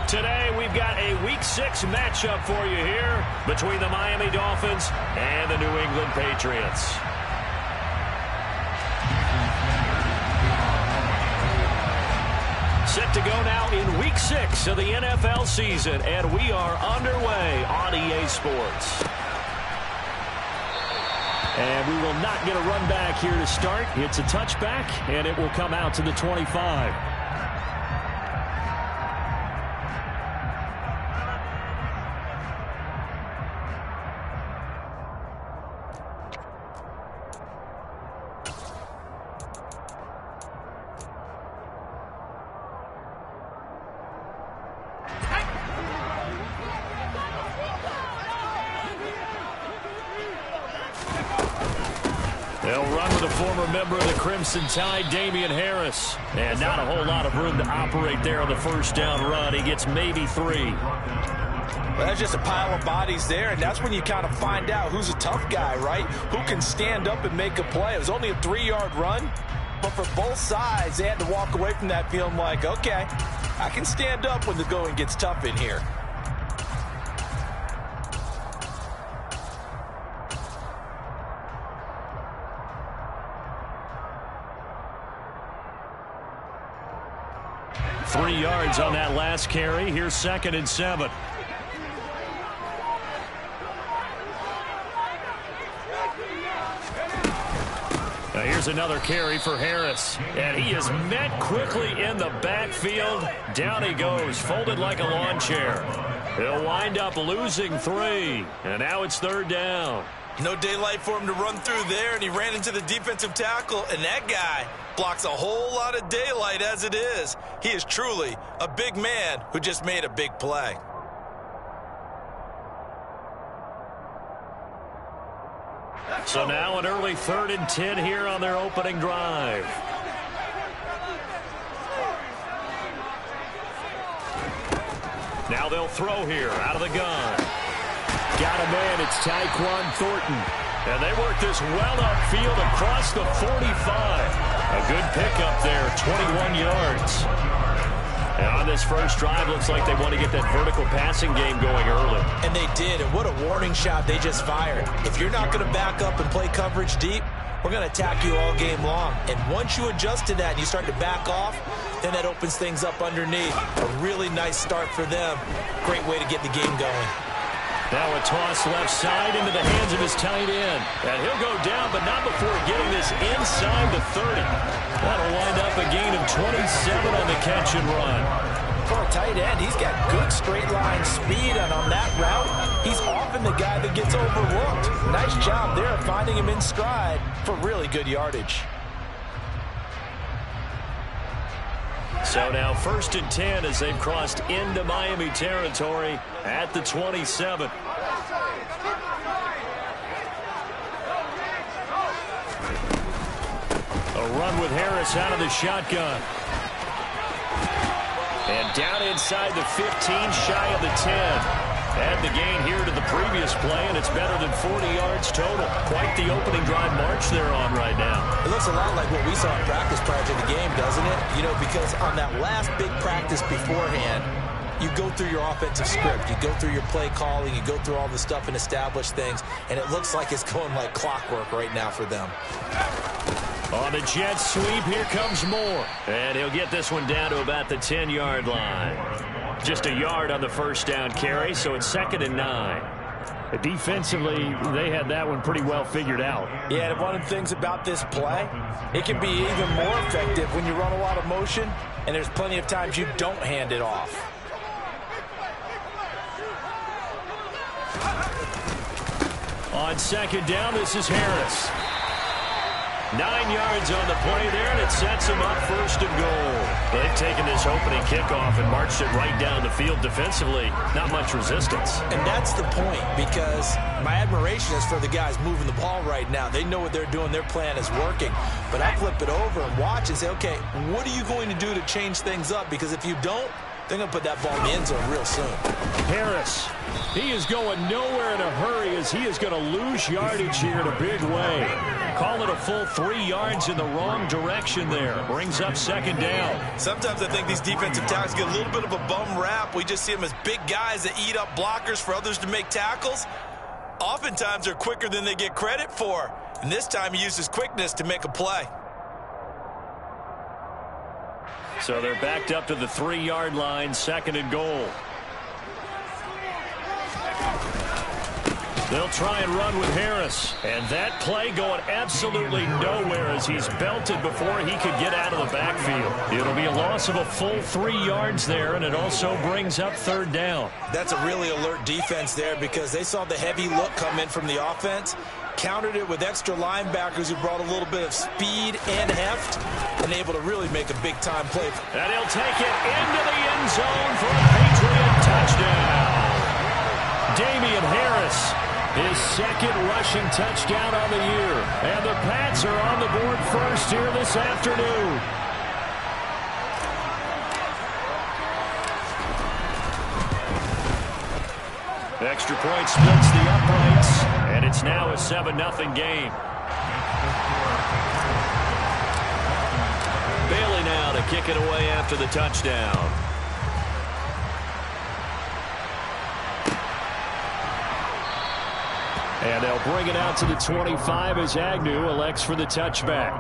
Today, we've got a Week 6 matchup for you here between the Miami Dolphins and the New England Patriots. Set to go now in Week 6 of the NFL season, and we are underway on EA Sports. And we will not get a run back here to start. It's a touchback, and it will come out to the 25. They'll run with a former member of the Crimson Tide, Damien Harris. And not a whole lot of room to operate there on the first down run. He gets maybe 3. Well, that's just a pile of bodies there, and that's when you kind of find out who's a tough guy, right? Who can stand up and make a play. It was only a 3-yard run, but for both sides, they had to walk away from that feeling like, okay, I can stand up when the going gets tough in here. Three yards on that last carry. Here's 2nd and 7. Now here's another carry for Harris. And he is met quickly in the backfield. Down he goes, folded like a lawn chair. He'll wind up losing 3. And now it's 3rd down. No daylight for him to run through there, and he ran into the defensive tackle, and that guy blocks a whole lot of daylight as it is. He is truly a big man who just made a big play. So now an early 3rd and 10 here on their opening drive. Now they'll throw here out of the gun. Got a man, it's Tyquan Thornton. And they work this well upfield across the 45. A good pickup there, 21 yards. And on this first drive, looks like they want to get that vertical passing game going early. And they did, and what a warning shot they just fired. If you're not going to back up and play coverage deep, we're going to attack you all game long. And once you adjust to that and you start to back off, then that opens things up underneath. A really nice start for them. Great way to get the game going. Now a toss left side into the hands of his tight end. And he'll go down, but not before getting this inside the 30. That'll wind up a gain of 27 on the catch and run. For a tight end, he's got good straight line speed, and on that route, he's often the guy that gets overlooked. Nice job there finding him in stride for really good yardage. So now 1st and 10 as they've crossed into Miami territory at the 27. A run with Harris out of the shotgun. And down inside the 15, shy of the 10. Add the gain here to the previous play, and it's better than 40 yards total. Quite the opening drive march they're on right now. It looks a lot like what we saw in practice prior to the game, doesn't it? You know, because on that last big practice beforehand, you go through your offensive script, you go through your play calling, you go through all the stuff and establish things, and it looks like it's going like clockwork right now for them. On the jet sweep, here comes Moore. And he'll get this one down to about the 10-yard line. Just a yard on the first down carry, so it's 2nd and 9. Defensively, they had that one pretty well figured out. Yeah, and one of the things about this play, it can be even more effective when you run a lot of motion, and there's plenty of times you don't hand it off. On 2nd down, this is Harris. 9 yards on the play there, and it sets him up 1st and goal. They've taken this opening kickoff and marched it right down the field defensively. Not much resistance. And that's the point, because my admiration is for the guys moving the ball right now. They know what they're doing. Their plan is working. But I flip it over and watch and say, okay, what are you going to do to change things up? Because if you don't, They're going to put that ball in the end zone real soon. Harris, he is going nowhere in a hurry as he is going to lose yardage here in a big way. Call it a full 3 yards in the wrong direction there. Brings up second down. Sometimes I think these defensive tackles get a little bit of a bum rap. We just see them as big guys that eat up blockers for others to make tackles. Oftentimes they're quicker than they get credit for. And this time he uses quickness to make a play. So they're backed up to the 3-yard line, second and goal. They'll try and run with Harris. And that play going absolutely nowhere as he's belted before he could get out of the backfield. It'll be a loss of a full 3 yards there, and it also brings up third down. That's a really alert defense there because they saw the heavy look come in from the offense, countered it with extra linebackers who brought a little bit of speed and heft, and able to really make a big-time play. And he'll take it into the end zone for a Patriot touchdown. Damian Harris, his second rushing touchdown on the year. And the Pats are on the board first here this afternoon. Extra point splits the uprights, and it's now a 7-0 game. Bailey now to kick it away after the touchdown. And they'll bring it out to the 25 as Agnew elects for the touchback.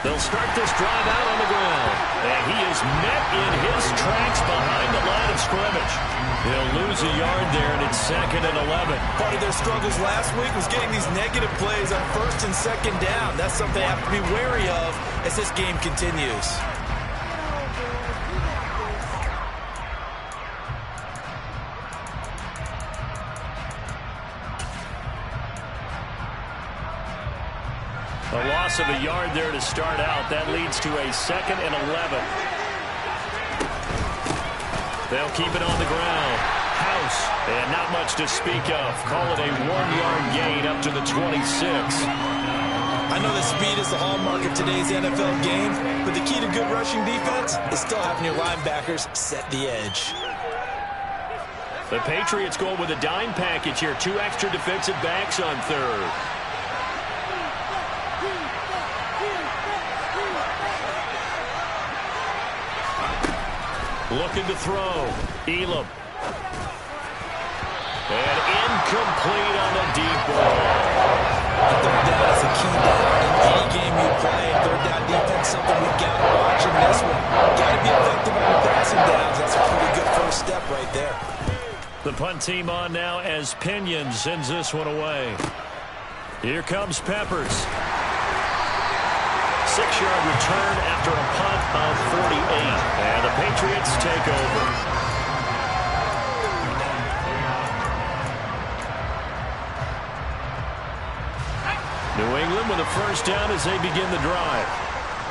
They'll start this drive out on the ground. And he is met in his tracks behind the line of scrimmage. He'll lose a yard there, and it's second and 11. Part of their struggles last week was getting these negative plays on first and second down. That's something they have to be wary of as this game continues. A loss of a yard there to start out. That leads to a second and 11. They'll keep it on the ground. House, and not much to speak of. Call it a 1-yard gain up to the 26. I know that speed is the hallmark of today's NFL game, but the key to good rushing defense is still having your linebackers set the edge. The Patriots going with a dime package here. 2 extra defensive backs on third. Looking to throw. Elam. And incomplete on the deep ball. Third down is a key down in any game you play. Third down defense, something we've got to watch in this one. Got to be effective on the passing downs. That's a pretty good first step right there. The punt team on now as Pinion sends this one away. Here comes Peppers. 6-yard return after a punt of 48. And the Patriots take over. New England with a first down as they begin the drive.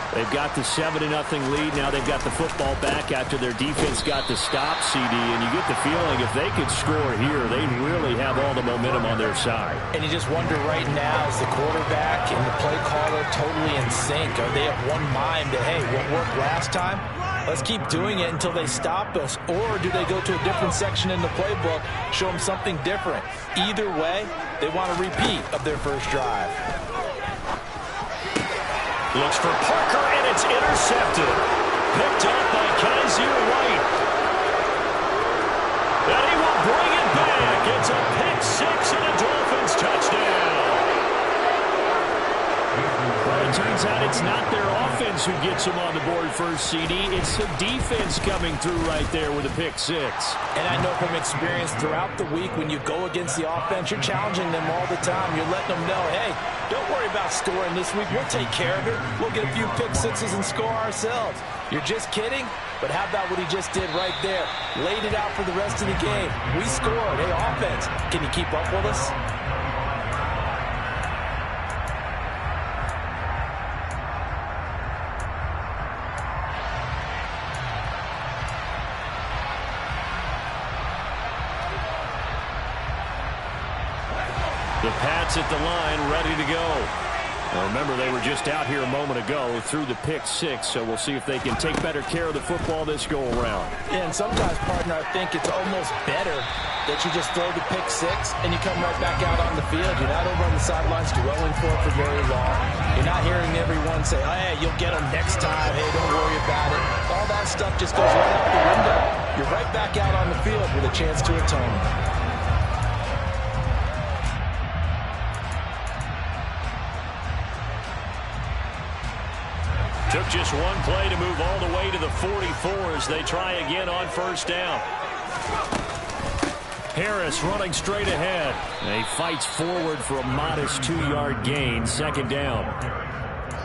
They've got the 7-0 lead. Now they've got the football back after their defense got the stop, CD. And you get the feeling if they could score here, they'd really have all the momentum on their side. And you just wonder right now, is the quarterback and the play caller totally in sync? Are they of one mind that, hey, what worked last time? Let's keep doing it until they stop us. Or do they go to a different section in the playbook, show them something different? Either way, they want a repeat of their first drive. Looks for Parker, and it's intercepted. Picked up by Kaiser White. And he will bring it back. It's a pick six and a Dolphins touchdown. Well, it turns out it's not their offense who gets them on the board first, CD. It's the defense coming through right there with a pick six. And I know from experience throughout the week, when you go against the offense, you're challenging them all the time. You're letting them know, hey, don't worry about scoring this week. We'll take care of it. We'll get a few pick sixes and score ourselves. You're just kidding? But how about what he just did right there? Laid it out for the rest of the game. We scored. Hey, offense, can you keep up with us? The Pats at the line, ready to go. Now remember, they were just out here a moment ago through the pick six, so we'll see if they can take better care of the football this go-around. Yeah, and sometimes, partner, I think it's almost better that you just throw the pick six and you come right back out on the field. You're not over on the sidelines dwelling for it for very long. You're not hearing everyone say, oh, hey, you'll get them next time. Hey, don't worry about it. All that stuff just goes right out the window. You're right back out on the field with a chance to atone. Took just one play to move all the way to the 44 as they try again on first down. Harris running straight ahead. And he fights forward for a modest 2-yard gain, second down.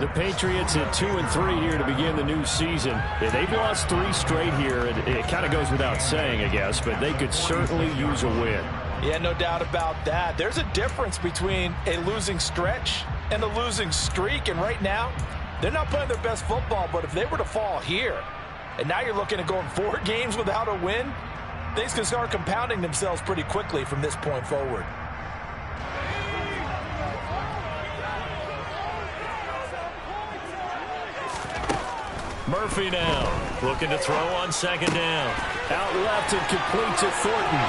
The Patriots at 2-3 here to begin the new season. Yeah, they've lost 3 straight here. It kind of goes without saying, I guess, but they could certainly use a win. Yeah, no doubt about that. There's a difference between a losing stretch and a losing streak, and right now, they're not playing their best football, but if they were to fall here, and now you're looking at going 4 games without a win, things can start compounding themselves pretty quickly from this point forward. Murphy now, looking to throw on second down. Out left and complete to Thornton.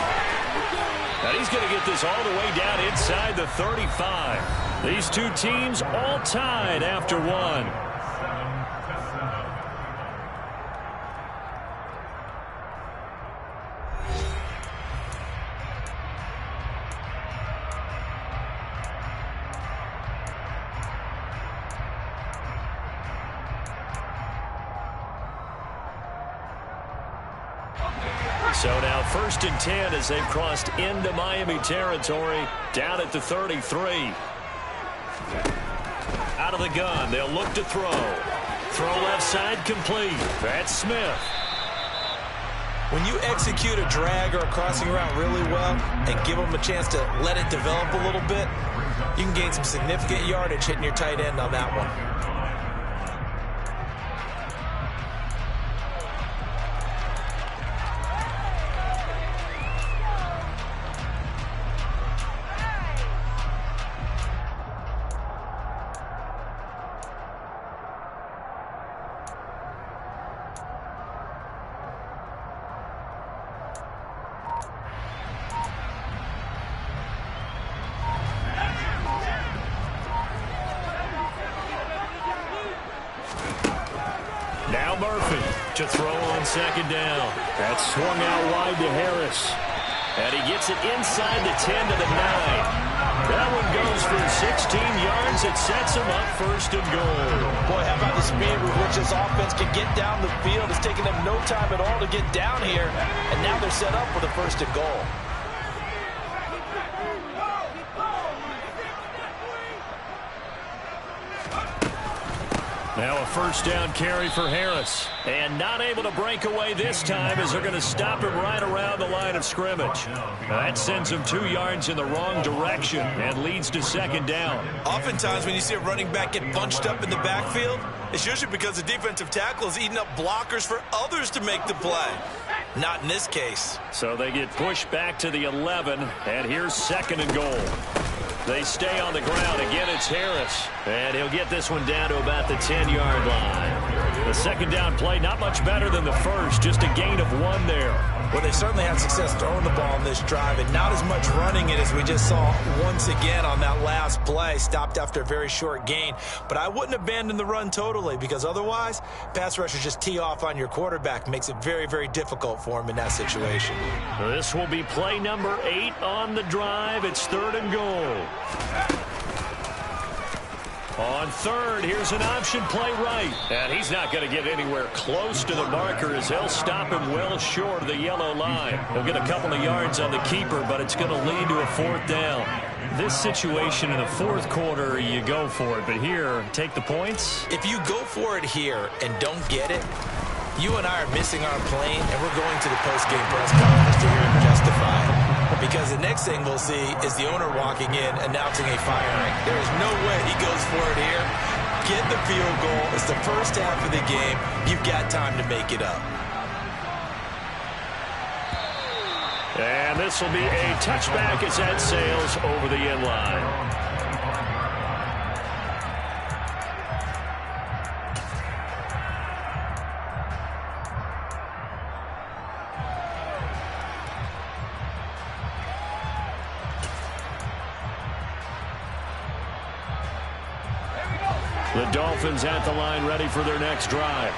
And he's going to get this all the way down inside the 35. These two teams all tied after one. So now 1st and 10 as they've crossed into Miami territory, down at the 33. Out of the gun, they'll look to throw. Throw left side complete. That's Smith. When you execute a drag or a crossing route really well and give them a chance to let it develop a little bit, you can gain some significant yardage hitting your tight end on that one. Now Murphy to throw on second down. That's swung out wide to Harris. And he gets it inside the 10 to the 9. That one goes for 16 yards. It sets him up 1st and goal. Boy, how about the speed with which this offense can get down the field? It's taking them no time at all to get down here. And now they're set up for the 1st and goal. Now a 1st down carry for Harris. And not able to break away this time as they're going to stop him right around the line of scrimmage. Now that sends him 2 yards in the wrong direction and leads to 2nd down. Oftentimes when you see a running back get bunched up in the backfield, it's usually because the defensive tackle is eating up blockers for others to make the play. Not in this case. So they get pushed back to the 11, and here's 2nd and goal. They stay on the ground. Again, it's Harris. And he'll get this one down to about the 10-yard line. The 2nd down play, not much better than the first, just a gain of 1 there. Well, they certainly had success throwing the ball on this drive, and not as much running it as we just saw once again on that last play. Stopped after a very short gain. But I wouldn't abandon the run totally, because otherwise, pass rushers just tee off on your quarterback. Makes it very, very difficult for him in that situation. This will be play number 8 on the drive. It's 3rd and goal. On 3rd, here's an option play right. And he's not going to get anywhere close to the marker as they'll stop him well short of the yellow line. He'll get a couple of yards on the keeper, but it's going to lead to a 4th down. This situation in the 4th quarter, you go for it. But here, take the points. If you go for it here and don't get it, you and I are missing our plane, and we're going to the post-game press conference to hear him justify it. Because the next thing we'll see is the owner walking in, announcing a firing. There is no way he goes for it here. Get the field goal. It's the first half of the game. You've got time to make it up. And And this will be a touchback as that sails over the end line. The Dolphins at the line ready for their next drive.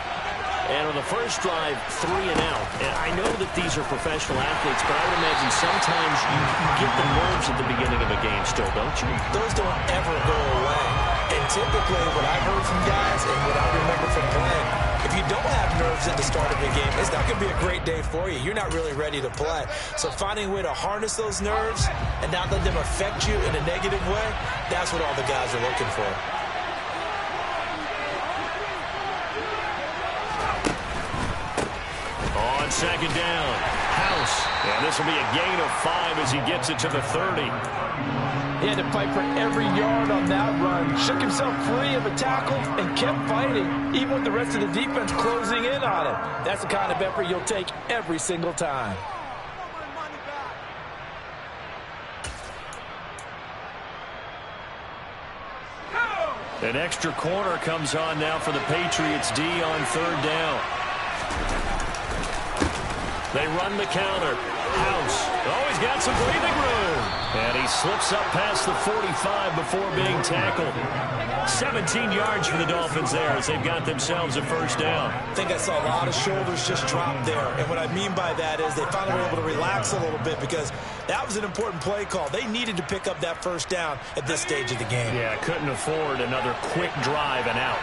And on the first drive, 3 and out. And I know that these are professional athletes, but I would imagine sometimes you get the nerves at the beginning of a game still, don't you? Those don't ever go away. And typically what I've heard from guys and what I remember from playing, if you don't have nerves at the start of a game, it's not going to be a great day for you. You're not really ready to play. So finding a way to harness those nerves and not let them affect you in a negative way, that's what all the guys are looking for. On second down, House. And this will be a gain of 5 as he gets it to the 30. He had to fight for every yard on that run. Shook himself free of a tackle and kept fighting, even with the rest of the defense closing in on him. That's the kind of effort you'll take every single time. An extra corner comes on now for the Patriots D on third down. They run the counter. House. Oh, he's got some breathing room. And he slips up past the 45 before being tackled. 17 yards for the Dolphins there as they've got themselves a first down. I think I saw a lot of shoulders just drop there. And what I mean by that is they finally were able to relax a little bit because that was an important play call. They needed to pick up that first down at this stage of the game. Yeah, couldn't afford another quick drive and out.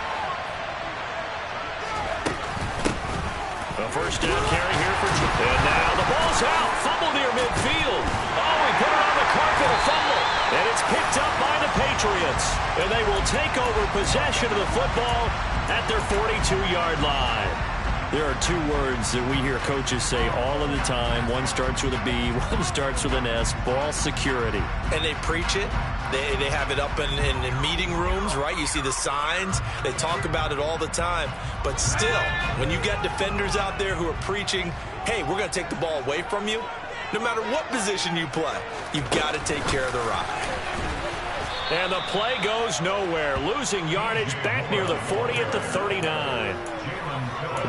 A first down carry here for Joe. And now the ball's out. Fumble near midfield. Oh, he put it on the carpet, a fumble. And it's picked up by the Patriots. And they will take over possession of the football at their 42-yard line. There are 2 words that we hear coaches say all of the time. One starts with a B, one starts with an S. Ball security. And they preach it. They have it up in meeting rooms, right? You see the signs. They talk about it all the time. But still, when you got defenders out there who are preaching, hey, we're going to take the ball away from you, no matter what position you play, you've got to take care of the rock. And the play goes nowhere. Losing yardage back near the 40 at the 39.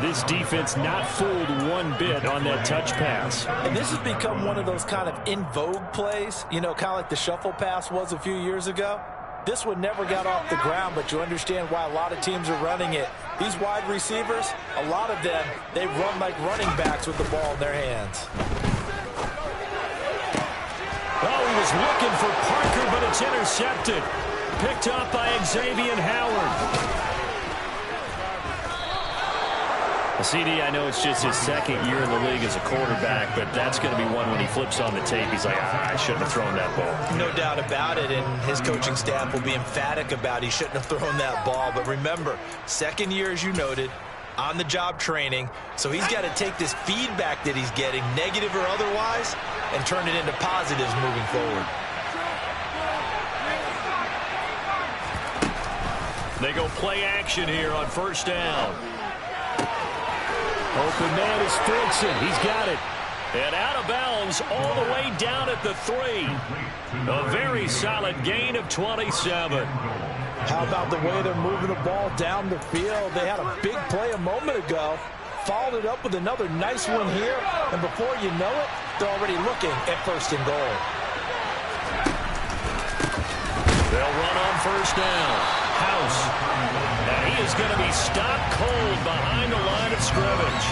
This defense not fooled one bit on that touch pass. And this has become one of those kind of in vogue plays, you know, kind of like the shuffle pass was a few years ago. This one never got off the ground, but you understand why a lot of teams are running it. These wide receivers, a lot of them, they run like running backs with the ball in their hands. Oh, he was looking for Parker, but it's intercepted. Picked up by Xavier Howard. CD, I know it's just his second year in the league as a quarterback, but that's going to be one when he flips on the tape. He's like, I shouldn't have thrown that ball. No doubt about it, and his coaching staff will be emphatic about he shouldn't have thrown that ball. But remember, second year, as you noted, on-the-job training, so he's got to take this feedback that he's getting, negative or otherwise, and turn it into positives moving forward. They go play action here on first down. Open man is Fordson. He's got it. And out of bounds all the way down at the 3. A very solid gain of 27. How about the way they're moving the ball down the field? They had a big play a moment ago. Followed it up with another nice one here. And before you know it, they're already looking at first and goal. They'll run on first down. House. And he is going to be stopped cold behind the line of scrimmage.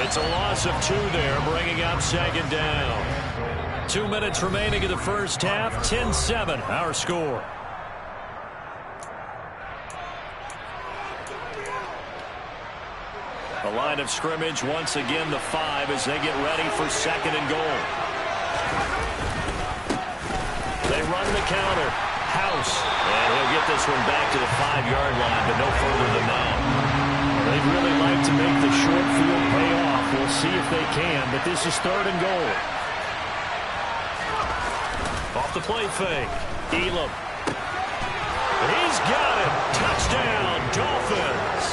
It's a loss of 2 there, bringing up second down. 2 minutes remaining in the first half. 10-7, our score. The line of scrimmage, once again, the 5 as they get ready for second and goal. They run the counter. House. And he'll get this one back to the 5-yard line, but no further than that. They'd really like to make the short field pay off. We'll see if they can, but this is third and goal. Off the play fake. Elam. He's got it. Touchdown, Dolphins.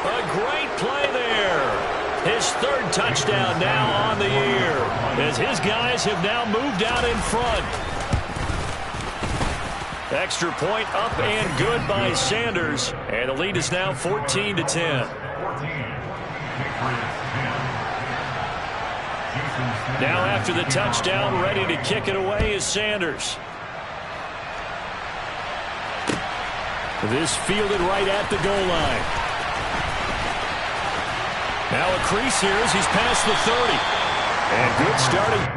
A great play there. His his third touchdown now on the year, as his guys have now moved out in front. Extra point up and good by Sanders, and the lead is now 14-10. Now after the touchdown, ready to kick it away is Sanders. This fielded right at the goal line. Now a crease here as he's past the 30. And good starting.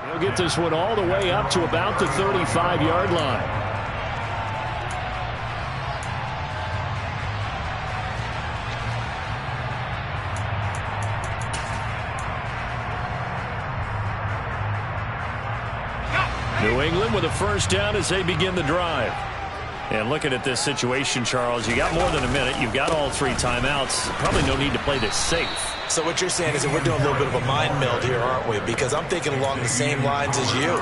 He'll get this one all the way up to about the 35-yard line. New England with a first down as they begin the drive. And looking at this situation, Charles, you got more than a minute. You've got all 3 timeouts. Probably no need to play this safe. So what you're saying is that we're doing a little bit of a mind meld here, aren't we? Because I'm thinking along the same lines as you.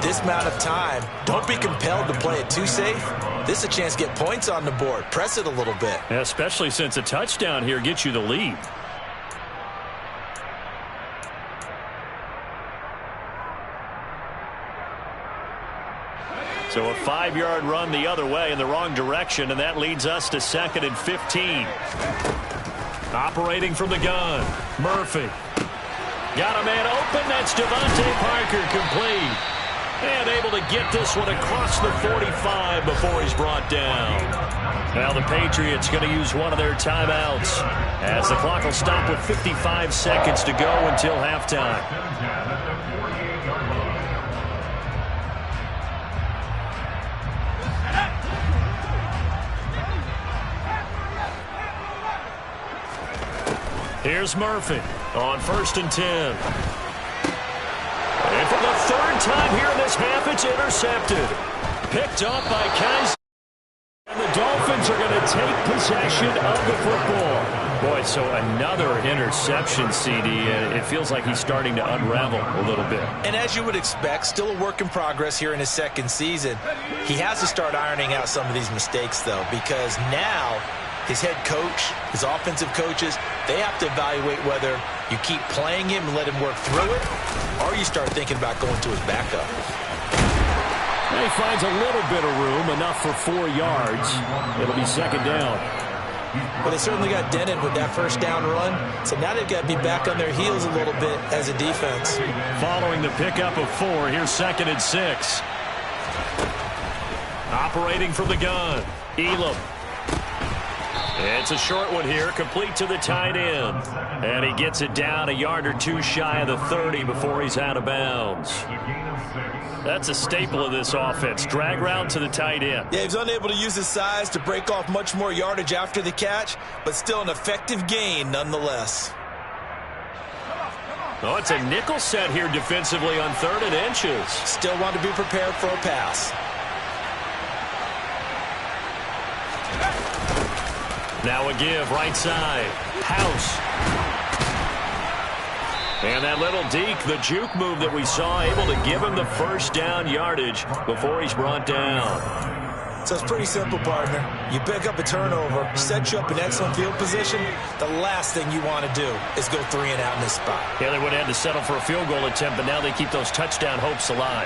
This amount of time, don't be compelled to play it too safe. This is a chance to get points on the board. Press it a little bit. Yeah, especially since a touchdown here gets you the lead. So a 5-yard run the other way in the wrong direction, and that leads us to 2nd and 15. Operating from the gun, Murphy. Got a man open. That's Devontae Parker, complete. And able to get this one across the 45 before he's brought down. Now the Patriots going to use one of their timeouts, as the clock will stop with 55 seconds to go until halftime. Here's Murphy on 1st and 10. And for the 3rd time here in this half, it's intercepted. Picked up by Kaiser. And the Dolphins are going to take possession of the football. Boy, so another interception, CD. It feels like he's starting to unravel a little bit. And as you would expect, still a work in progress here in his 2nd season. He has to start ironing out some of these mistakes, though, because now his head coach, his offensive coaches, they have to evaluate whether you keep playing him and let him work through it, or you start thinking about going to his backup. And he finds a little bit of room, enough for 4 yards. It'll be 2nd down. But they certainly got dented with that first down run, so now they've got to be back on their heels a little bit as a defense. Following the pickup of 4, here's 2nd and 6. Operating from the gun, Elam. It's a short one here, complete to the tight end. And he gets it down a yard or 2 shy of the 30 before he's out of bounds. That's a staple of this offense. Drag route to the tight end. Yeah, he's unable to use his size to break off much more yardage after the catch, but still an effective gain nonetheless. Oh, it's a nickel set here defensively on 3rd and inches. Still want to be prepared for a pass. Now a give, right side. House. And that little deke, the juke move that we saw, able to give him the first down yardage before he's brought down. So it's pretty simple, partner. You pick up a turnover, set you up in excellent field position. The last thing you want to do is go 3 and out in this spot. Yeah, they would have had to settle for a field goal attempt, but now they keep those touchdown hopes alive.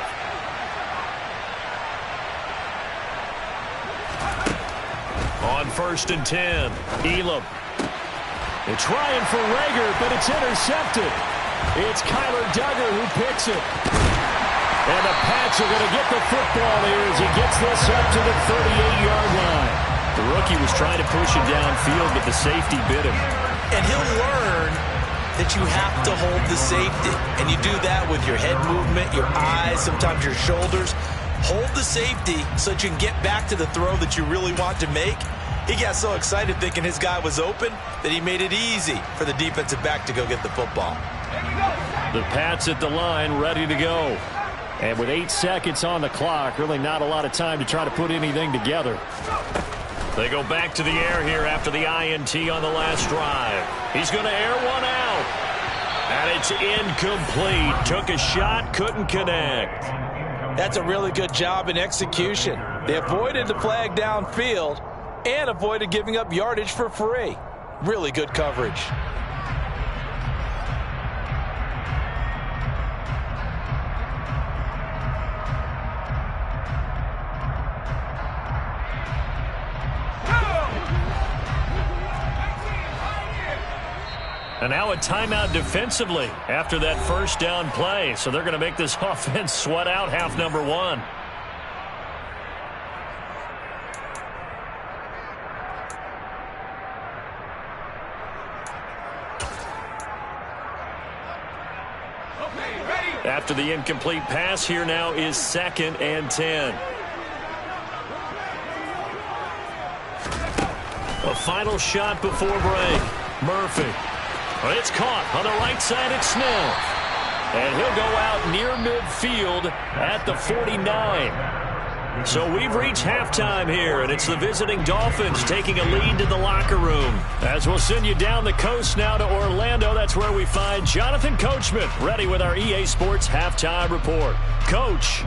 On 1st and 10, Elam. They're trying for Reagor, but it's intercepted. It's Kyler Duggar who picks it. And the Pats are going to get the football here as he gets this up to the 38-yard line. The rookie was trying to push him downfield, but the safety bit him. And he'll learn that you have to hold the safety. And you do that with your head movement, your eyes, sometimes your shoulders. Hold the safety so that you can get back to the throw that you really want to make. He got so excited thinking his guy was open that he made it easy for the defensive back to go get the football. The Pats at the line, ready to go. And with 8 seconds on the clock, really not a lot of time to try to put anything together. They go back to the air here after the INT on the last drive. He's going to air one out. And it's incomplete. Took a shot, couldn't connect. That's a really good job in execution. They avoided the flag downfield and avoided giving up yardage for free. Really good coverage. And now a timeout defensively after that first down play. So they're going to make this offense sweat out half number one. After the incomplete pass, here now is 2nd and 10. A final shot before break. Murphy. It's caught on the right side. It's Snell. And he'll go out near midfield at the 49. So we've reached halftime here, and it's the visiting Dolphins taking a lead to the locker room. As we'll send you down the coast now to Orlando, that's where we find Jonathan Coachman ready with our EA Sports Halftime Report. Coach.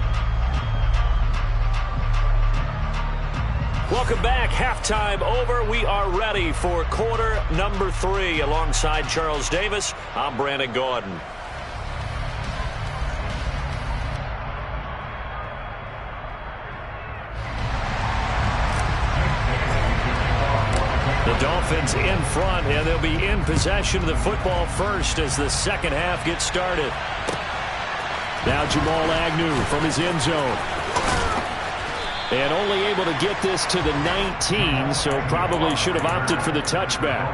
Welcome back. Halftime over. We are ready for quarter number 3. Alongside Charles Davis, I'm Brandon Gaudin. The Dolphins in front, and they'll be in possession of the football first as the second half gets started. Now Jamal Agnew from his end zone. And only able to get this to the 19, so probably should have opted for the touchback.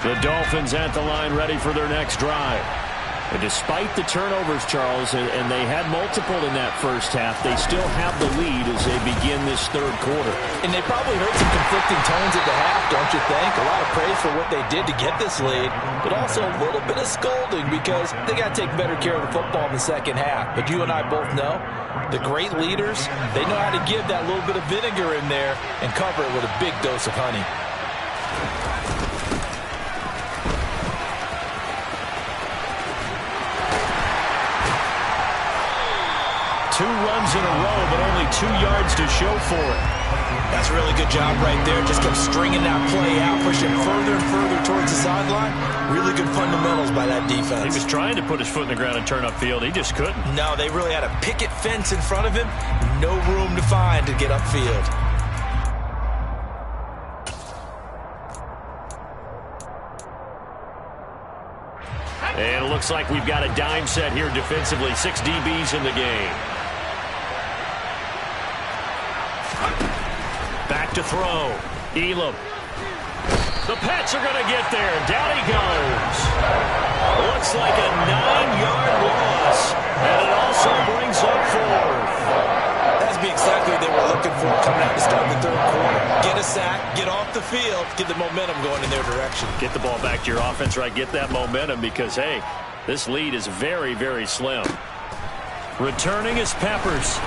The Dolphins at the line ready for their next drive. And despite the turnovers, Charles, and they had multiple in that first half, they still have the lead as they begin this third quarter. And they probably heard some conflicting tones at the half, don't you think? A lot of praise for what they did to get this lead, but also a little bit of scolding because they got to take better care of the football in the second half. But you and I both know the great leaders, they know how to give that little bit of vinegar in there and cover it with a big dose of honey. 2 runs in a row, but only 2 yards to show for it. That's a really good job right there. Just kept stringing that play out, pushing further and further towards the sideline. Really good fundamentals by that defense. He was trying to put his foot in the ground and turn upfield. He just couldn't. No, they really had a picket fence in front of him. No room to find to get upfield. And it looks like we've got a dime set here defensively. 6 DBs in the game. Back to throw. Elam. The Pats are going to get there. Down he goes. Looks like a 9-yard loss. And it also brings up 4th. That's exactly what they were looking for coming out to start the third quarter. Get a sack, get off the field, get the momentum going in their direction. Get the ball back to your offense, right? Get that momentum because, hey, this lead is very, very slim. Returning is Peppers.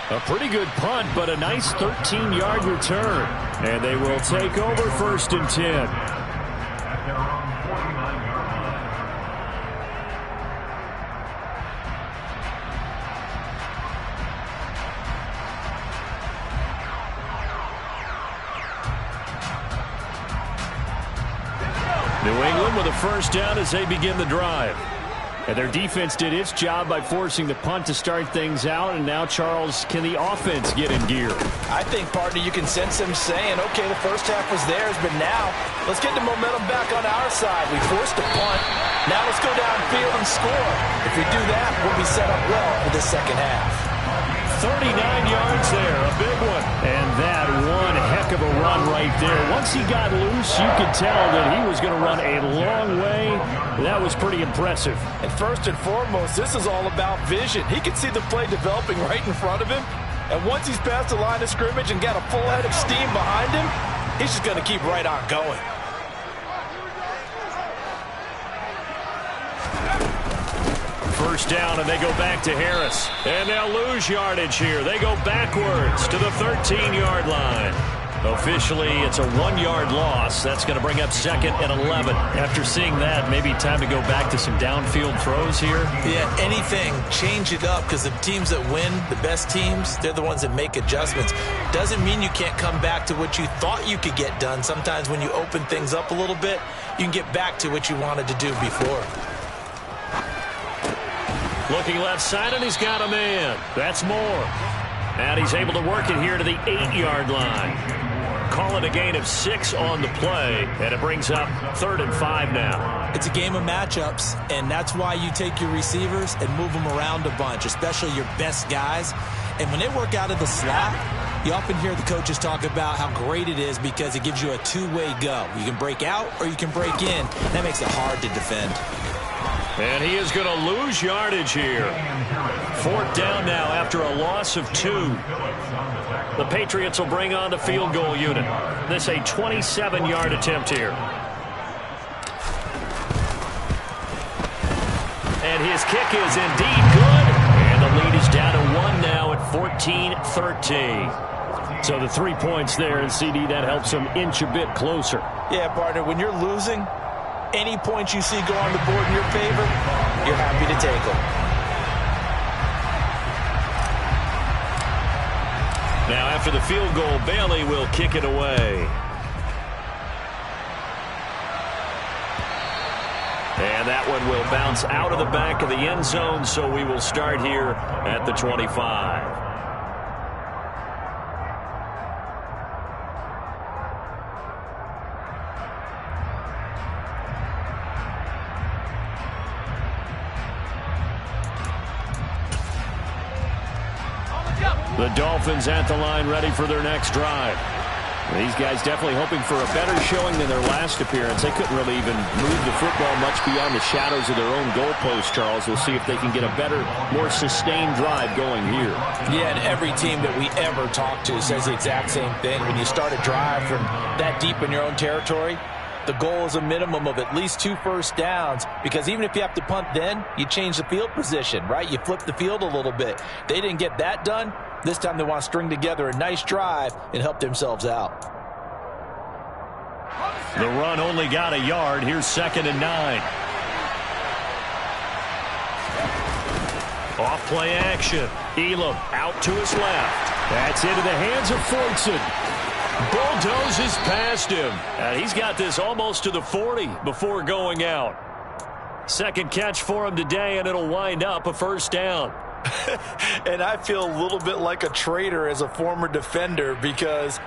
A pretty good punt, but a nice 13-yard return. And they will take over 1st and 10. New England with a first down as they begin the drive. And their defense did its job by forcing the punt to start things out. And now, Charles, can the offense get in gear? I think, partner, you can sense them saying, okay, the first half was theirs, but now let's get the momentum back on our side. We forced a punt. Now let's go downfield and score. If we do that, we'll be set up well for the second half. 39 yards there, a big one. And that one heck of a run right there. Once he got loose, you could tell that he was going to run a long way. That was pretty impressive. And first and foremost, this is all about vision. He could see the play developing right in front of him. And once he's past the line of scrimmage and got a full head of steam behind him, he's just going to keep right on going. first down, and they go back to Harris. And they'll lose yardage here. They go backwards to the 13-yard line. Officially, it's a 1-yard loss. That's going to bring up 2nd and 11. After seeing that, maybe time to go back to some downfield throws here. Yeah, anything. Change it up, because the teams that win, the best teams, they're the ones that make adjustments. Doesn't mean you can't come back to what you thought you could get done. Sometimes when you open things up a little bit, you can get back to what you wanted to do before. Looking left side, and he's got a man. That's Moore. And he's able to work it here to the 8-yard line. Call it a gain of 6 on the play, and it brings up 3rd and 5 now. It's a game of matchups, and that's why you take your receivers and move them around a bunch, especially your best guys. And when they work out of the slot, you often hear the coaches talk about how great it is because it gives you a two-way go. You can break out or you can break in. That makes it hard to defend. And he is going to lose yardage here. 4th down now after a loss of 2. The Patriots will bring on the field goal unit. This a 27-yard attempt here. And his kick is indeed good. And the lead is down to 1 now at 14-13. So the 3 points there, and CD, that helps him inch a bit closer. Yeah, partner, when you're losing, any points you see go on the board in your favor, you're happy to take them. Now, after the field goal, Bailey will kick it away. And that one will bounce out of the back of the end zone, so we will start here at the 25. The Dolphins at the line, ready for their next drive. These guys definitely hoping for a better showing than their last appearance. They couldn't really even move the football much beyond the shadows of their own goalpost, Charles. We'll see if they can get a better, more sustained drive going here. Yeah, and every team that we ever talk to says the exact same thing. When you start a drive from that deep in your own territory, the goal is a minimum of at least 2 first downs, because even if you have to punt then, you change the field position, right? You flip the field a little bit. They didn't get that done. This time they want to string together a nice drive and help themselves out. The run only got a yard. Here's 2nd and 9. Off play action. Elam out to his left. That's into the hands of Fortson. Bulldozes past him. He's got this almost to the 40 before going out. Second catch for him today, and it'll wind up a first down. And I feel a little bit like a traitor as a former defender, because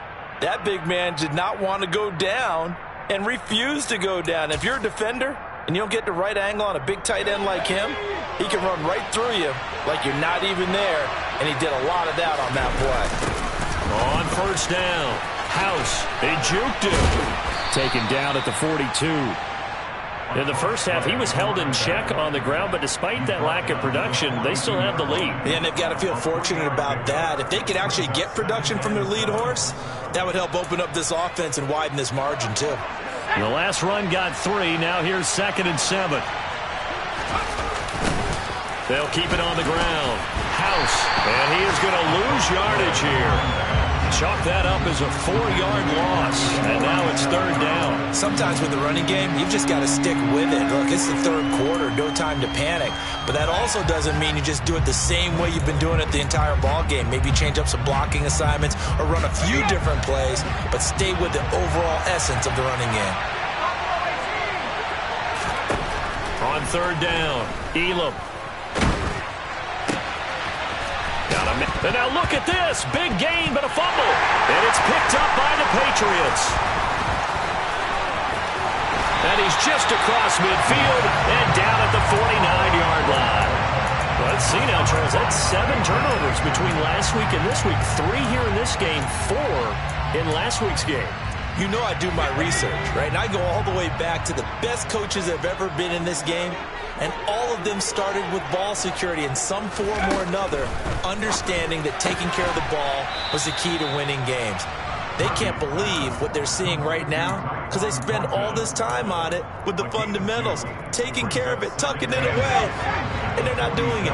that big man did not want to go down and refused to go down. If you're a defender and you don't get the right angle on a big tight end like him, he can run right through you like you're not even there, and he did a lot of that on that play. On first down, House, they juked him. Taken down at the 42. In the first half, he was held in check on the ground, but despite that lack of production, they still have the lead. And they've got to feel fortunate about that. If they could actually get production from their lead horse, that would help open up this offense and widen this margin too. The last run got 3. Now here's 2nd and 7. They'll keep it on the ground. House, and he is going to lose yardage here. Chalk that up as a 4-yard loss, and now it's 3rd down. Sometimes with the running game, you've just got to stick with it. Look, it's the 3rd quarter, no time to panic. But that also doesn't mean you just do it the same way you've been doing it the entire ball game. Maybe change up some blocking assignments or run a few different plays, but stay with the overall essence of the running game. On 3rd down, Elam. And now look at this. Big gain, but a fumble. And it's picked up by the Patriots. And he's just across midfield and down at the 49-yard line. Let's see now, Charles. That's 7 turnovers between last week and this week. 3 here in this game, 4 in last week's game. You know I do my research, right? And I go all the way back to the best coaches that have ever been in this game. And all of them started with ball security in some form or another, understanding that taking care of the ball was the key to winning games. They can't believe what they're seeing right now because they spend all this time on it with the fundamentals, taking care of it, tucking it away. and they're not doing it.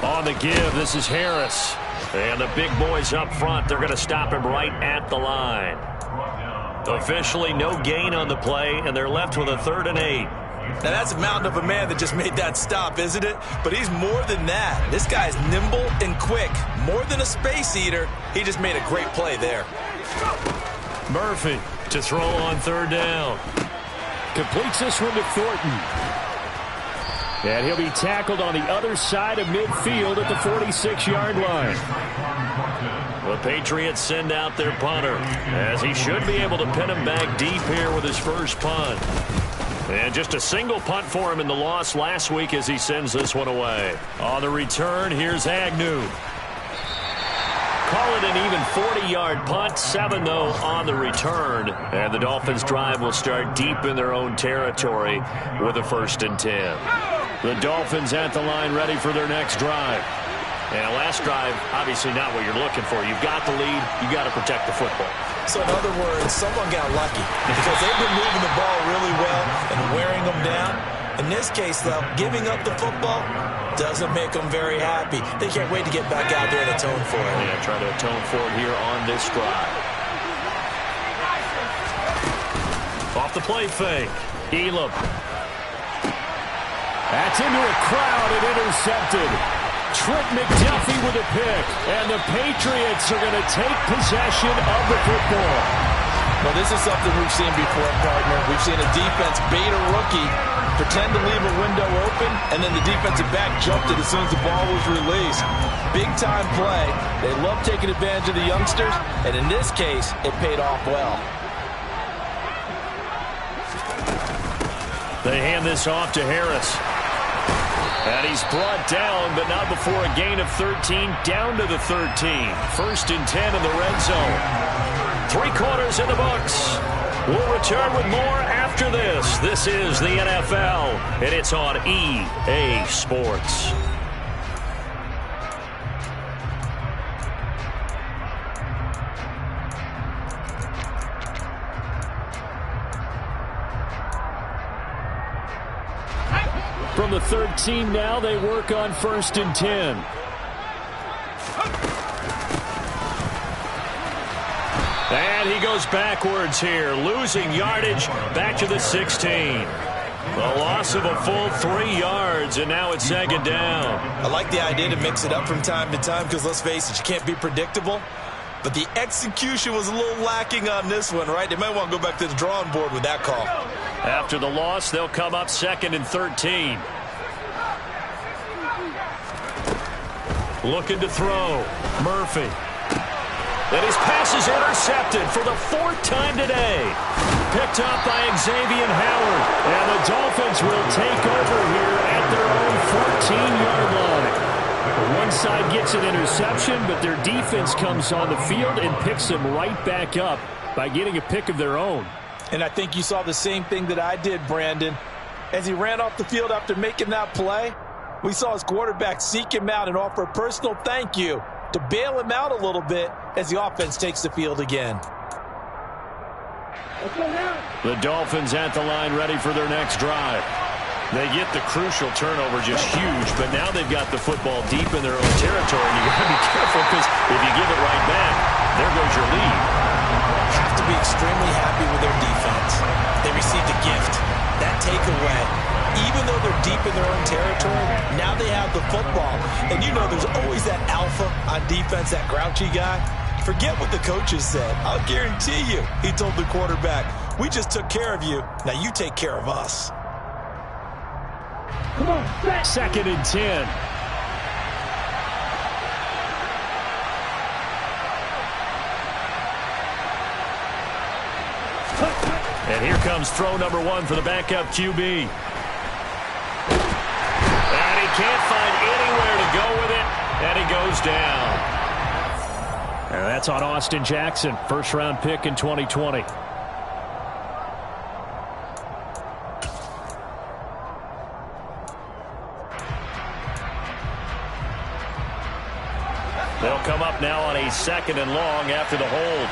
On the give, this is Harris. And the big boys up front, they're going to stop him right at the line. Officially no gain on the play, and they're left with a 3rd and 8. Now that's a mountain of a man that just made that stop, isn't it? But he's more than that. This guy's nimble and quick. More than a space eater, he just made a great play there. Murphy to throw on 3rd down. Completes this one to Thornton. And he'll be tackled on the other side of midfield at the 46-yard line. The Patriots send out their punter, as he should be able to pin him back deep here with his first punt. And just a single punt for him in the loss last week as he sends this one away. On the return, here's Agnew. Call it an even 40-yard punt, 7 though on the return. And the Dolphins drive will start deep in their own territory with a 1st and 10. The Dolphins at the line ready for their next drive. And last drive, obviously not what you're looking for. You've got the lead. You've got to protect the football. So in other words, someone got lucky because they've been moving the ball really well and wearing them down. In this case, though, giving up the football doesn't make them very happy. They can't wait to get back out there and atone for it. Yeah, try to atone for it here on this drive. Off the play fake. Elam. That's into a crowd and intercepted. Trent McDuffie with a pick. And the Patriots are going to take possession of the football. Well, this is something we've seen before, partner. We've seen a defense bait a rookie, pretend to leave a window open, and then the defensive back jumped it as soon as the ball was released. Big-time play. They love taking advantage of the youngsters, and in this case, it paid off well. They hand this off to Harris. And he's brought down, but not before a gain of 13, down to the 13. 1st and 10 in the red zone. 3 quarters in the books. We'll return with more after this. This is the NFL, and it's on EA Sports. From the 13 now, they work on 1st and 10. And he goes backwards here, losing yardage back to the 16. The loss of a full 3 yards, and now it's 2nd down. I like the idea to mix it up from time to time because, let's face it, you can't be predictable. But the execution was a little lacking on this one, right? They might want to go back to the drawing board with that call. After the loss, they'll come up 2nd and 13. Looking to throw. Murphy. And his pass is intercepted for the 4th time today. Picked up by Xavier Howard. And the Dolphins will take over here at their own 14-yard line. One side gets an interception, but their defense comes on the field and picks them right back up by getting a pick of their own. And I think you saw the same thing that I did, Brandon. As he ran off the field after making that play, we saw his quarterback seek him out and offer a personal thank you to bail him out a little bit as the offense takes the field again. The Dolphins at the line ready for their next drive. They get the crucial turnover, just huge, but now they've got the football deep in their own territory, and you've got to be careful because if you give it right back, there goes your lead. Have to be extremely happy with their defense. They received a gift. That takeaway, even though they're deep in their own territory, now they have the football. And you know there's always that alpha on defense, that grouchy guy. Forget what the coaches said. I'll guarantee you, he told the quarterback, we just took care of you. Now you take care of us. Come on, 2nd and 10. And here comes throw number 1 for the backup QB. And he can't find anywhere to go with it, and he goes down. And that's on Austin Jackson, 1st-round pick in 2020. They'll come up now on a 2nd and long after the hold.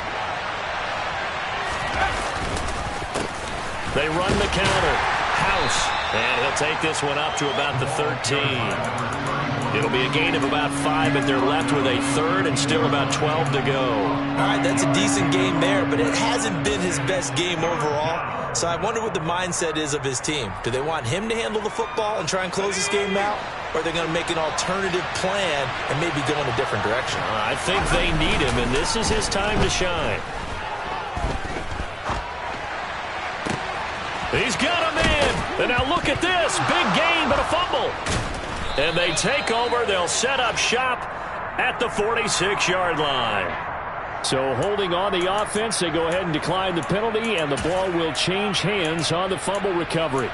They run the counter. House. And he'll take this one up to about the 13. It'll be a gain of about 5, but they're left with a third and still about 12 to go. All right, that's a decent game there, but it hasn't been his best game overall. So I wonder what the mindset is of his team. Do they want him to handle the football and try and close this game out? Or are they going to make an alternative plan and maybe go in a different direction? I think they need him, and this is his time to shine. He's got him in. And now look at this. Big gain, but a fumble. And they take over. They'll set up shop at the 46-yard line. So holding on the offense, they go ahead and decline the penalty, and the ball will change hands on the fumble recovery.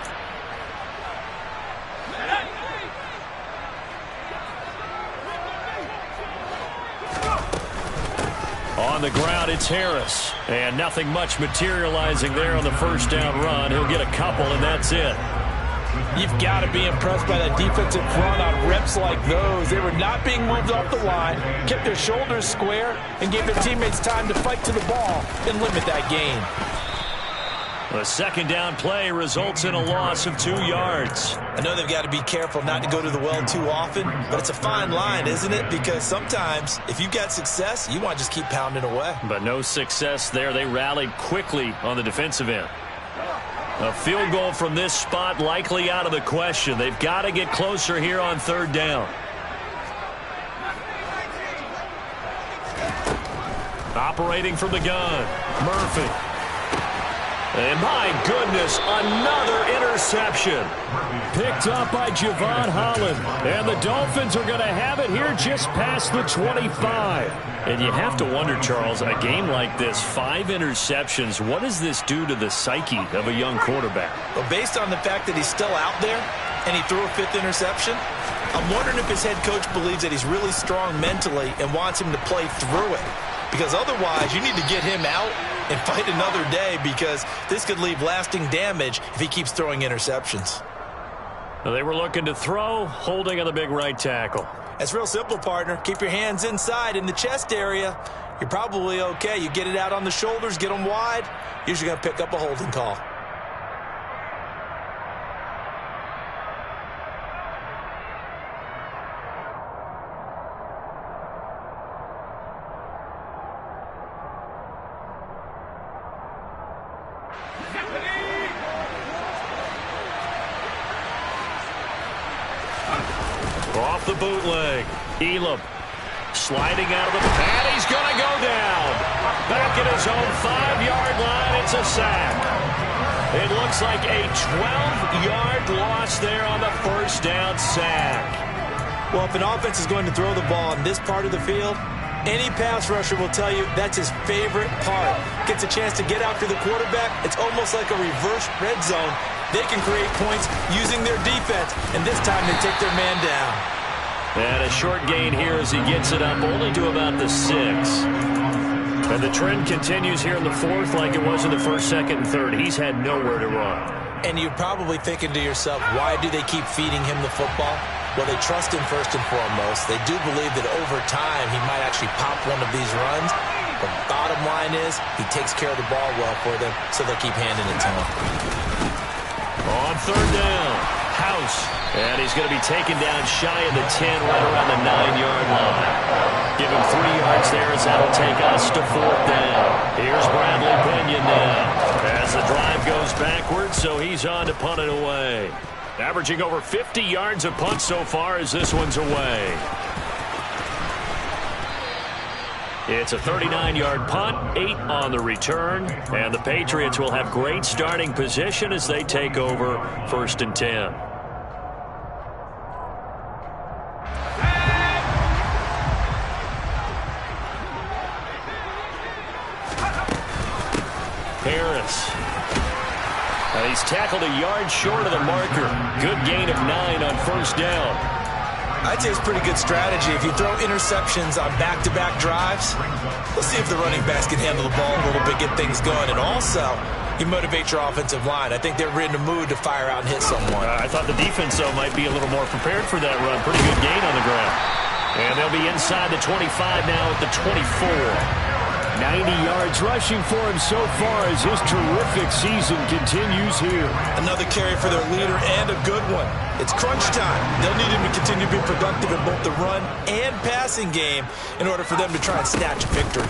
On the ground, it's Harris. And nothing much materializing there on the first down run. He'll get a couple, and that's it. You've got to be impressed by that defensive front on reps like those. They were not being moved off the line, kept their shoulders square, and gave their teammates time to fight to the ball and limit that gain. The second down play results in a loss of 2 yards. I know they've got to be careful not to go to the well too often, but it's a fine line, isn't it? Because sometimes, if you've got success, you want to just keep pounding away. But no success there. They rallied quickly on the defensive end. A field goal from this spot likely out of the question. They've got to get closer here on third down. Operating from the gun, Murphy. And my goodness, another interception. Picked up by Javon Holland. And the Dolphins are going to have it here just past the 25. And you have to wonder, Charles, a game like this, 5 interceptions, what does this do to the psyche of a young quarterback? Well, based on the fact that he's still out there and he threw a 5th interception, I'm wondering if his head coach believes that he's really strong mentally and wants him to play through it. Because otherwise, you need to get him out and fight another day, because this could leave lasting damage if he keeps throwing interceptions. Well, they were looking to throw, holding on the big right tackle. That's real simple, partner. Keep your hands inside in the chest area. You're probably okay. You get it out on the shoulders, get them wide. Usually going to pick up a holding call. Off the bootleg. Elam sliding out of the pad. He's going to go down. Back at his own 5-yard line. It's a sack. It looks like a 12-yard loss there on the first down sack. Well, if an offense is going to throw the ball in this part of the field, any pass rusher will tell you that's his favorite part. Gets a chance to get after the quarterback. It's almost like a reverse red zone. They can create points using their defense, and this time they take their man down. And a short gain here as he gets it up only to about the 6. And the trend continues here in the 4th like it was in the 1st, 2nd, and 3rd. He's had nowhere to run. And you're probably thinking to yourself, why do they keep feeding him the football? Well, they trust him first and foremost. They do believe that over time he might actually pop one of these runs. The bottom line is he takes care of the ball well for them, so they keep handing it to him. On third down, House. And he's going to be taken down shy of the 10, right around the 9-yard line. Give him 3 yards there as that'll take us to 4th down. Here's Bradley Pinion now as the drive goes backwards, so he's on to punt it away. Averaging over 50 yards a punt so far as this one's away. It's a 39-yard punt, 8 on the return, and the Patriots will have great starting position as they take over 1st and 10. Harris. And he's tackled a yard short of the marker. Good gain of 9 on 1st down. I'd say it's pretty good strategy. If you throw interceptions on back-to-back drives, let's see if the running backs can handle the ball a little bit, get things going. And also, you motivate your offensive line. I think they're in the mood to fire out and hit someone. I thought the defense, though, might be a little more prepared for that run. Pretty good gain on the ground. And they'll be inside the 25 now at the 24. 90 yards rushing for him so far as his terrific season continues here. Another carry for their leader and a good one. It's crunch time. They'll need him to continue to be productive in both the run and passing game in order for them to try and snatch a victory.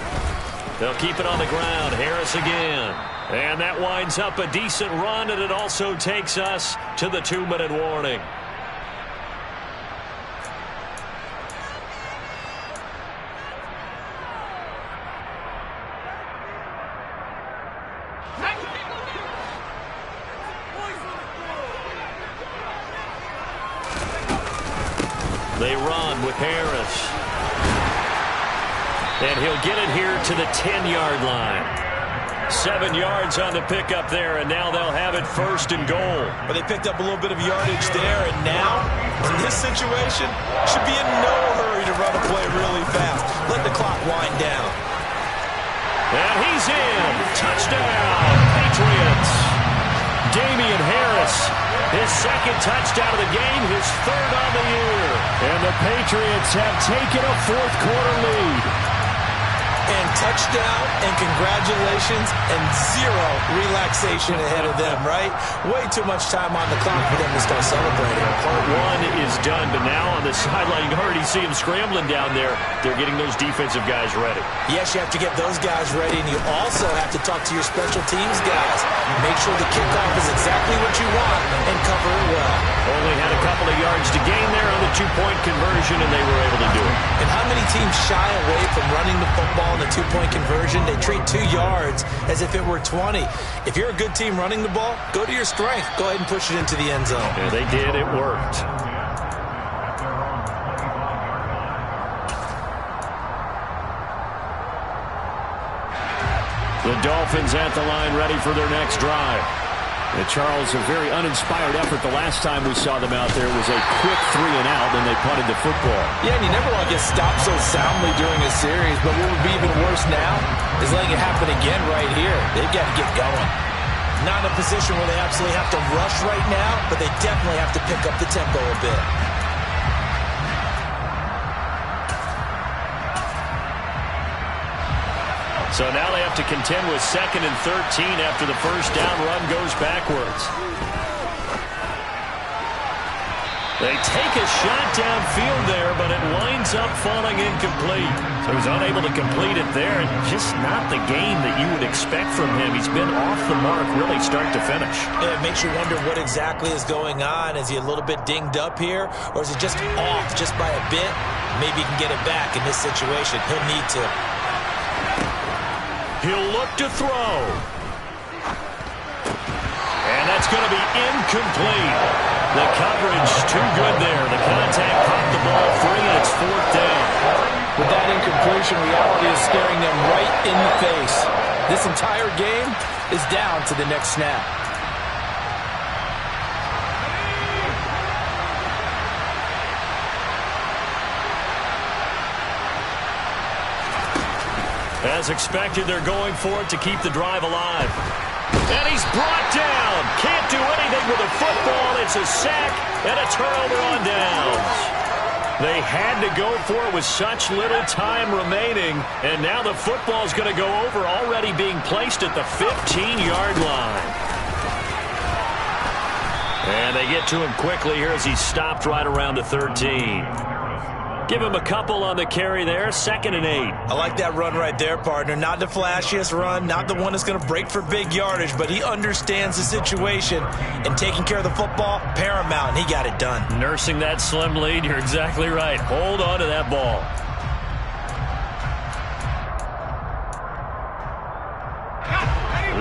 They'll keep it on the ground. Harris again. And that winds up a decent run, and it also takes us to the 2-minute warning. They run with Harris. And he'll get it here to the 10-yard line. 7 yards on the pickup there, and now they'll have it 1st and goal. But they picked up a little bit of yardage there, and now, in this situation, should be in no hurry to run a play really fast. Let the clock wind down. And he's in. Touchdown, Patriots. Damian Harris, his 2nd touchdown of the game, his 3rd on the year. And the Patriots have taken a 4th-quarter lead. And touchdown and congratulations and 0 relaxation ahead of them, right? Way too much time on the clock for them to start celebrating. Part 1 is done, but now on the sideline, you already see him scrambling down there. They're getting those defensive guys ready. Yes, you have to get those guys ready, and you also have to talk to your special teams guys. Make sure the kickoff is exactly what you want and cover it well. Only had a couple of yards to gain there on the 2-point conversion, and they were able to do it. And how many teams shy away from running the football in the 2-point conversion? They treat 2 yards as if it were 20. If you're a good team running the ball, go to your strength. Go ahead and push it into the end zone. Yeah, they did. It worked. The Dolphins at the line, ready for their next drive. And Charles, a very uninspired effort. The last time we saw them out there was a quick 3-and-out, and they punted the football. Yeah, and you never want to get stopped so soundly during a series, but what would be even worse now is letting it happen again right here. They've got to get going. Not in a position where they absolutely have to rush right now, but they definitely have to pick up the tempo a bit. So now they have to contend with 2nd and 13 after the first down run goes backwards. They take a shot downfield there, but it winds up falling incomplete. So he's unable to complete it there, and just not the game that you would expect from him. He's been off the mark really start to finish. Yeah, it makes you wonder what exactly is going on. Is he a little bit dinged up here, or is it just off just by a bit? Maybe he can get it back in this situation. He'll need to. He'll look to throw. And that's going to be incomplete. The coverage too good there. The contact caught the ball free, and it's 4th down. With that incompletion, reality is staring them right in the face. This entire game is down to the next snap. As expected, they're going for it to keep the drive alive. And he's brought down. Can't do anything with a football. It's a sack and a turnover on downs. They had to go for it with such little time remaining. And now the football's going to go over, already being placed at the 15-yard line. And they get to him quickly here as he's stopped right around the 13. Give him a couple on the carry there, 2nd and 8. I like that run right there, partner. Not the flashiest run, not the one that's going to break for big yardage, but he understands the situation, and taking care of the football, paramount, and he got it done. Nursing that slim lead, you're exactly right. Hold on to that ball.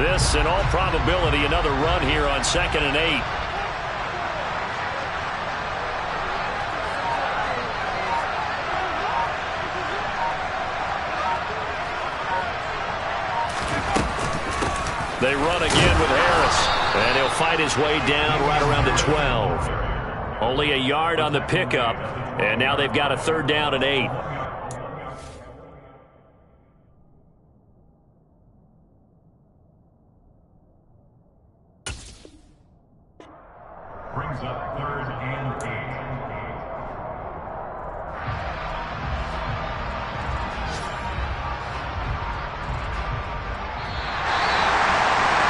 This, in all probability, another run here on 2nd and 8. They run again with Harris, and he'll fight his way down right around the 12. Only a yard on the pickup, and now they've got a 3rd down and 8. Brings up 3rd and 8.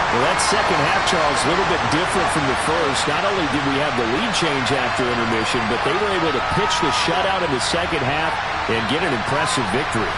Well, that second half, Charles, a little bit different from the first. Not only did we have the lead change after intermission, but they were able to pitch the shutout in the second half and get an impressive victory.